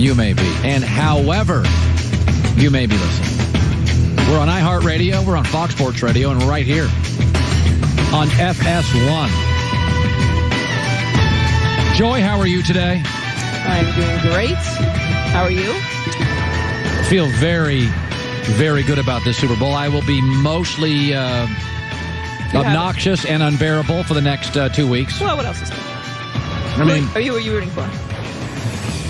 you may be, and however you may be listening. We're on iHeartRadio, we're on Fox Sports Radio, and we're right here on FS1. Joy, how are you today? I'm doing great. How are you? I feel very, very good about this Super Bowl. I will be mostly obnoxious and unbearable for the next 2 weeks. Well, what else is there? I mean, who are you rooting for?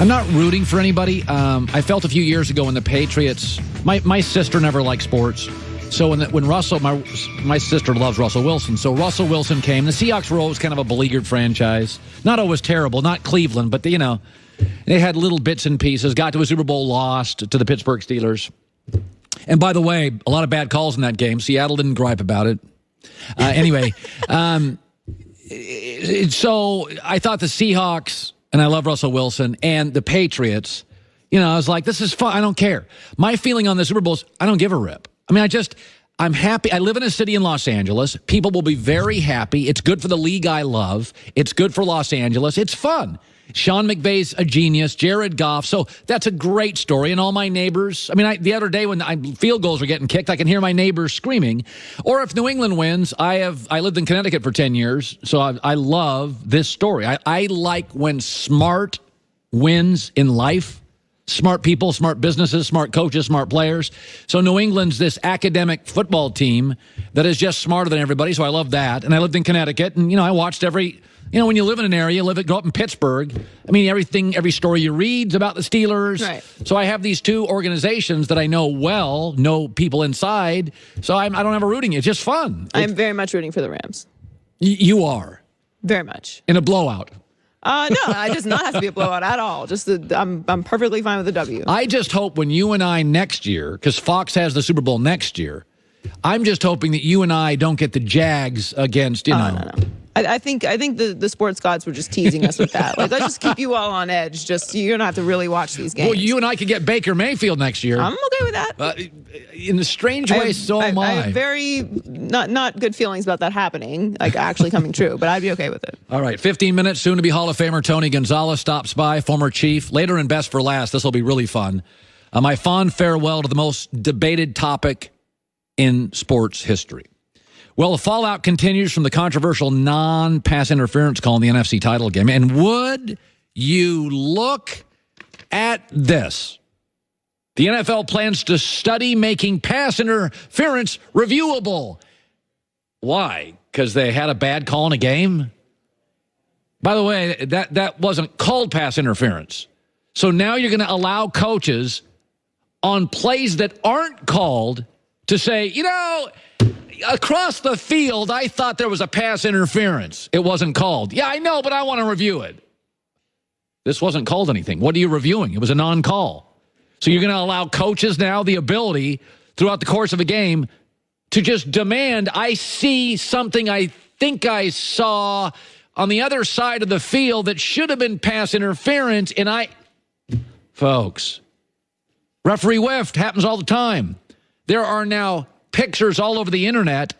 I'm not rooting for anybody. I felt a few years ago when the Patriots, my sister never liked sports. So when Russell, my sister loves Russell Wilson. So Russell Wilson came. The Seahawks were always kind of a beleaguered franchise. Not always terrible, not Cleveland, but they had little bits and pieces. Got to a Super Bowl, lost to the Pittsburgh Steelers. And by the way, a lot of bad calls in that game. Seattle didn't gripe about it. Anyway, so I thought the Seahawks, and I love Russell Wilson, and the Patriots, I was like, this is fun. I don't care. My feeling on the Super Bowl is I don't give a rip. I mean, I'm happy. I live in a city in Los Angeles. People will be very happy. It's good for the league I love. It's good for Los Angeles. It's fun. Sean McVay's a genius. Jared Goff. So that's a great story. And all my neighbors. I mean, the other day when field goals were getting kicked, I can hear my neighbors screaming. Or if New England wins, I lived in Connecticut for 10 years. So I love this story. I like when smart wins in life. Smart people, smart businesses, smart coaches, smart players. So New England's this academic football team that is just smarter than everybody, so I love that. And I lived in Connecticut, and, I watched when you live in an area, grow up in Pittsburgh, I mean, every story you read is about the Steelers. Right. So I have these two organizations that I know well, know people inside, so I don't have a rooting. It's just fun. I'm very much rooting for the Rams. You are? Very much. In a blowout? No, it does not have to be a blowout at all. I'm perfectly fine with the W. I just hope when you and I next year, because Fox has the Super Bowl next year, I'm just hoping that you and I don't get the Jags against, No. I think the sports gods were just teasing us with that. Like, let's just keep you all on edge. Just you're gonna have to really watch these games. Well, you and I could get Baker Mayfield next year. I'm okay with that. In a strange way, so am I. I have very not good feelings about that happening, like actually coming true. But I'd be okay with it. All right, 15 minutes. Soon to be Hall of Famer Tony Gonzalez stops by, former Chief. Later in Best for Last, this will be really fun. My fond farewell to the most debated topic in sports history. Well, the fallout continues from the controversial non-pass interference call in the NFC title game. And would you look at this? The NFL plans to study making pass interference reviewable. Why? Because they had a bad call in a game? By the way, that wasn't called pass interference. So now you're going to allow coaches on plays that aren't called to say, across the field, I thought there was a pass interference. It wasn't called. Yeah, I know, but I want to review it. This wasn't called anything. What are you reviewing? It was a non-call. So you're going to allow coaches now the ability throughout the course of a game to just demand, I see something I think I saw on the other side of the field that should have been pass interference, and folks, referee whiffed. Happens all the time. There are now pictures all over the internet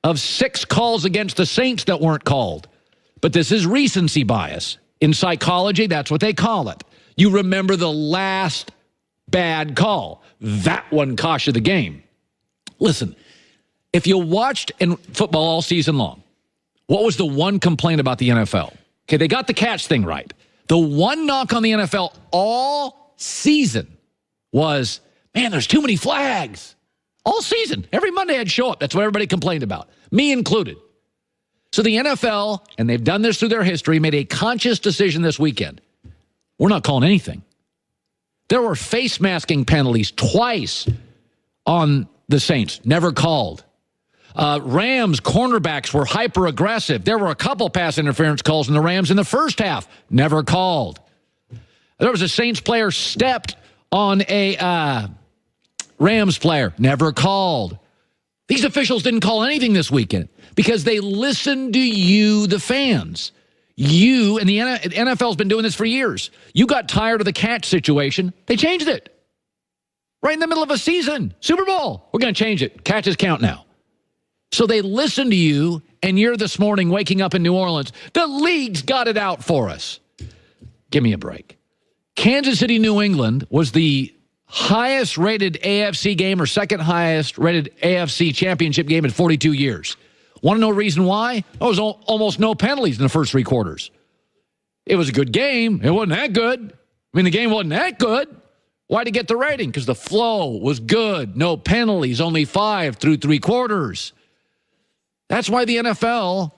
of 6 calls against the Saints that weren't called. But this is recency bias. In psychology, that's what they call it. You remember the last bad call. That one cost you the game. Listen, if you watched in football all season long, what was the one complaint about the NFL? Okay, they got the catch thing right. The one knock on the NFL all season was, man, there's too many flags. All season. Every Monday I'd show up. That's what everybody complained about, me included. So the NFL, and they've done this through their history, made a conscious decision this weekend. We're not calling anything. There were face masking penalties twice on the Saints, never called. Rams cornerbacks were hyper aggressive. There were a couple pass interference calls in the Rams in the first half, never called. There was a Saints player stepped on a Rams player, never called. These officials didn't call anything this weekend because they listened to you, the fans. You, and the NFL's been doing this for years. You got tired of the catch situation. They changed it. Right in the middle of a season. Super Bowl. We're going to change it. Catches count now. So they listened to you, and you're this morning waking up in New Orleans. The league's got it out for us. Give me a break. Kansas City, New England was the highest rated AFC game or second highest rated AFC championship game in 42 years. Want to know the reason why? There was almost no penalties in the first three quarters. It was a good game. It wasn't that good. I mean, the game wasn't that good. Why'd it get the rating? Because the flow was good. No penalties, only 5 through three quarters. That's why the NFL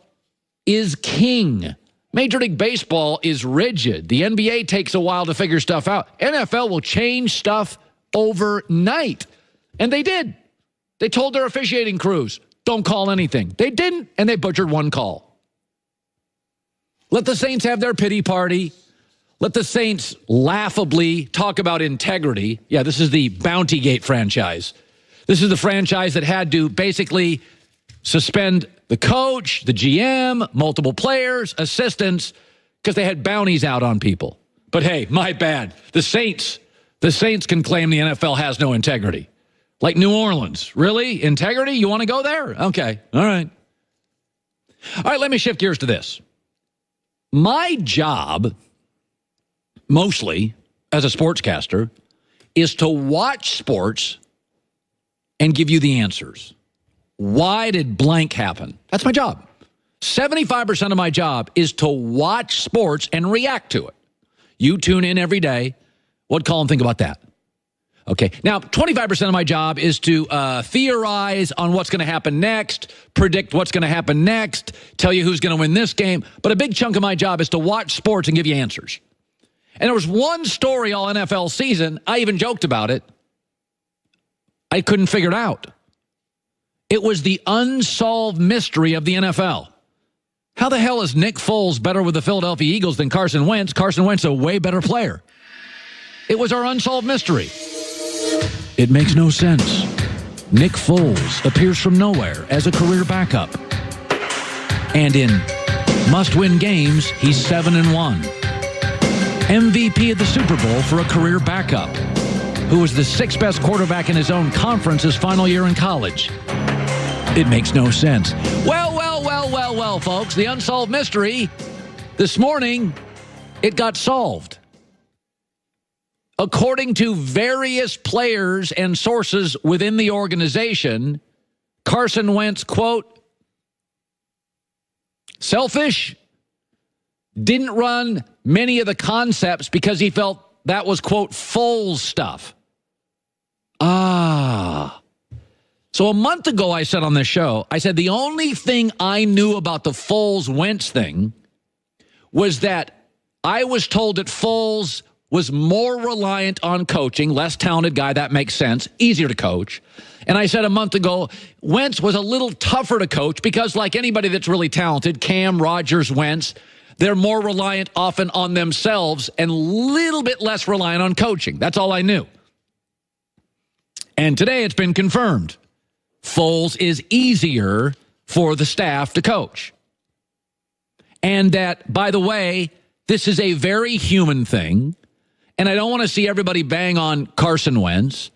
is king. Major League Baseball is rigid. The NBA takes a while to figure stuff out. NFL will change stuff overnight. And they did. They told their officiating crews, don't call anything. They didn't, and they butchered one call. Let the Saints have their pity party. Let the Saints laughably talk about integrity. Yeah, this is the Bountygate franchise. This is the franchise that had to basically suspend the coach, the GM, multiple players, assistants, because they had bounties out on people. But hey, my bad. The Saints can claim the NFL has no integrity. Like New Orleans. Really? Integrity? You want to go there? Okay. All right. All right, let me shift gears to this. My job, mostly as a sportscaster, is to watch sports and give you the answers. Why did blank happen? That's my job. 75% of my job is to watch sports and react to it. You tune in every day. What'd Colin think about that? Okay. Now, 25% of my job is to theorize on what's going to happen next, predict what's going to happen next, tell you who's going to win this game. But a big chunk of my job is to watch sports and give you answers. And there was one story all NFL season, I even joked about it, I couldn't figure it out. It was the unsolved mystery of the NFL. How the hell is Nick Foles better with the Philadelphia Eagles than Carson Wentz? Carson Wentz a way better player. It was our unsolved mystery. It makes no sense. Nick Foles appears from nowhere as a career backup. And in must-win games, he's 7-1. MVP of the Super Bowl for a career backup, who was the sixth best quarterback in his own conference his final year in college. It makes no sense. Well, folks, the unsolved mystery, this morning, it got solved. According to various players and sources within the organization, Carson Wentz, quote, selfish, didn't run many of the concepts because he felt that was, quote, Foles stuff. So a month ago, I said on this show, I said the only thing I knew about the Foles-Wentz thing was that I was told that Foles was more reliant on coaching, less talented guy, that makes sense, easier to coach. And I said a month ago, Wentz was a little tougher to coach because like anybody that's really talented, Cam, Rodgers, Wentz, they're more reliant often on themselves and a little bit less reliant on coaching. That's all I knew. And today it's been confirmed. Foles is easier for the staff to coach. And that, by the way, this is a very human thing. And I don't want to see everybody bang on Carson Wentz.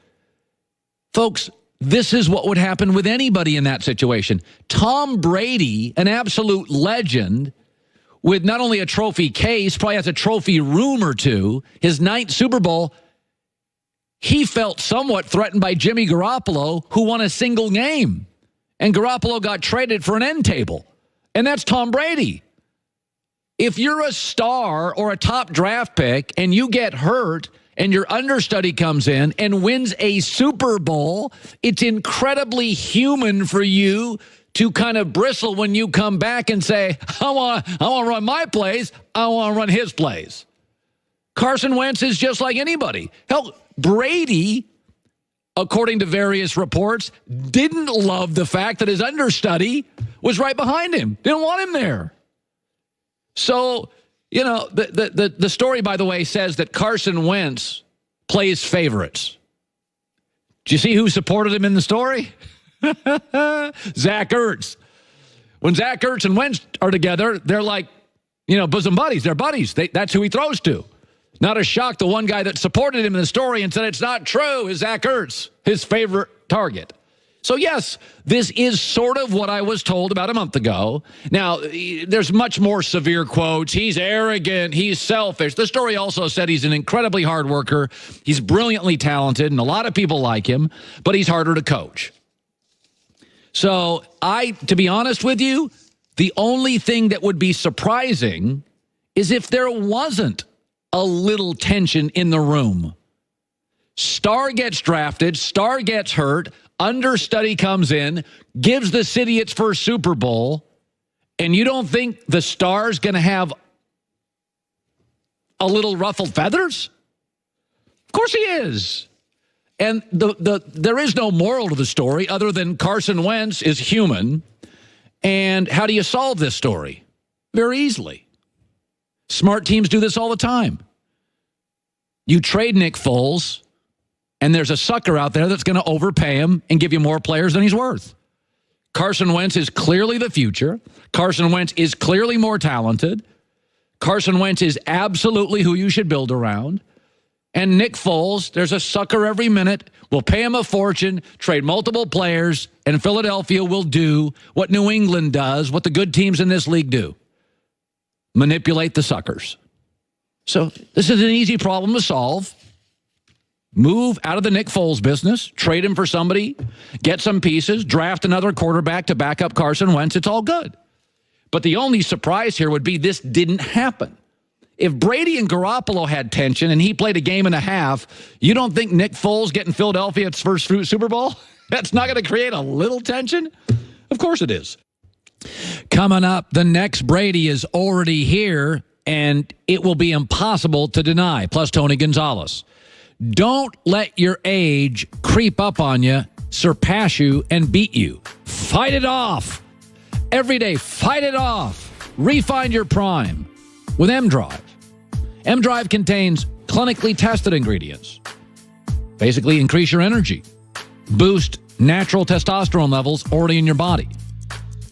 Folks, this is what would happen with anybody in that situation. Tom Brady, an absolute legend, with not only a trophy case, probably has a trophy room or two, his 9th Super Bowl, he felt somewhat threatened by Jimmy Garoppolo, who won a single game. And Garoppolo got traded for an end table. And that's Tom Brady. If you're a star or a top draft pick and you get hurt and your understudy comes in and wins a Super Bowl, it's incredibly human for you to kind of bristle when you come back and say, I want to run my plays, I want to run his plays. Carson Wentz is just like anybody. Hell, Brady, according to various reports, didn't love the fact that his understudy was right behind him. Didn't want him there. So, you know, the story, by the way, says that Carson Wentz plays favorites. Do you see who supported him in the story? Zach Ertz. When Zach Ertz and Wentz are together, they're like, you know, bosom buddies. They're buddies. That's who he throws to. Not a shock, the one guy that supported him in the story and said it's not true is Zach Ertz, his favorite target. So, yes, this is sort of what I was told about a month ago. Now, there's much more severe quotes. He's arrogant. He's selfish. The story also said he's an incredibly hard worker. He's brilliantly talented, and a lot of people like him, but he's harder to coach. So, to be honest with you, the only thing that would be surprising is if there wasn't a little tension in the room. Star gets drafted, star gets hurt, understudy comes in, gives the city its first Super Bowl, and you don't think the star's going to have a little ruffled feathers? Of course he is. And there is no moral to the story other than Carson Wentz is human. And how do you solve this story? Very easily. Smart teams do this all the time. You trade Nick Foles, and there's a sucker out there that's going to overpay him and give you more players than he's worth. Carson Wentz is clearly the future. Carson Wentz is clearly more talented. Carson Wentz is absolutely who you should build around. And Nick Foles, there's a sucker every minute. We'll pay him a fortune, trade multiple players, and Philadelphia will do what New England does, what the good teams in this league do. Manipulate the suckers. So this is an easy problem to solve. Move out of the Nick Foles business, trade him for somebody, get some pieces, draft another quarterback to back up Carson Wentz. It's all good. But the only surprise here would be this didn't happen. If Brady and Garoppolo had tension and he played a game and a half, you don't think Nick Foles getting Philadelphia its first Super Bowl? That's not going to create a little tension? Of course it is. Coming up, the next Brady is already here, and it will be impossible to deny. Plus, Tony Gonzalez. Don't let your age creep up on you, surpass you, and beat you. Fight it off. Every day, fight it off. Refine your prime with M-Drive. M-Drive contains clinically tested ingredients. Basically, increase your energy. Boost natural testosterone levels already in your body.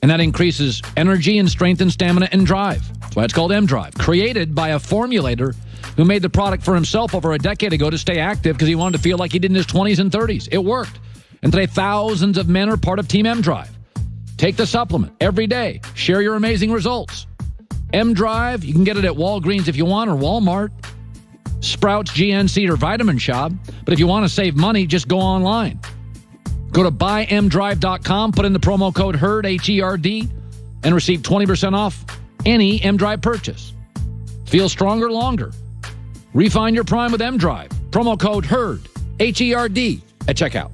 And that increases energy and strength and stamina and drive. That's why it's called M-Drive. Created by a formulator who made the product for himself over a decade ago to stay active because he wanted to feel like he did in his 20s and 30s. It worked. And today, thousands of men are part of Team M-Drive. Take the supplement every day. Share your amazing results. M-Drive, you can get it at Walgreens if you want, or Walmart, Sprouts, GNC, or Vitamin Shop. But if you want to save money, just go online. Go to buymdrive.com, put in the promo code HERD, H-E-R-D, and receive 20% off any M-Drive purchase. Feel stronger longer. Refine your prime with M-Drive. Promo code HERD, H-E-R-D, at checkout.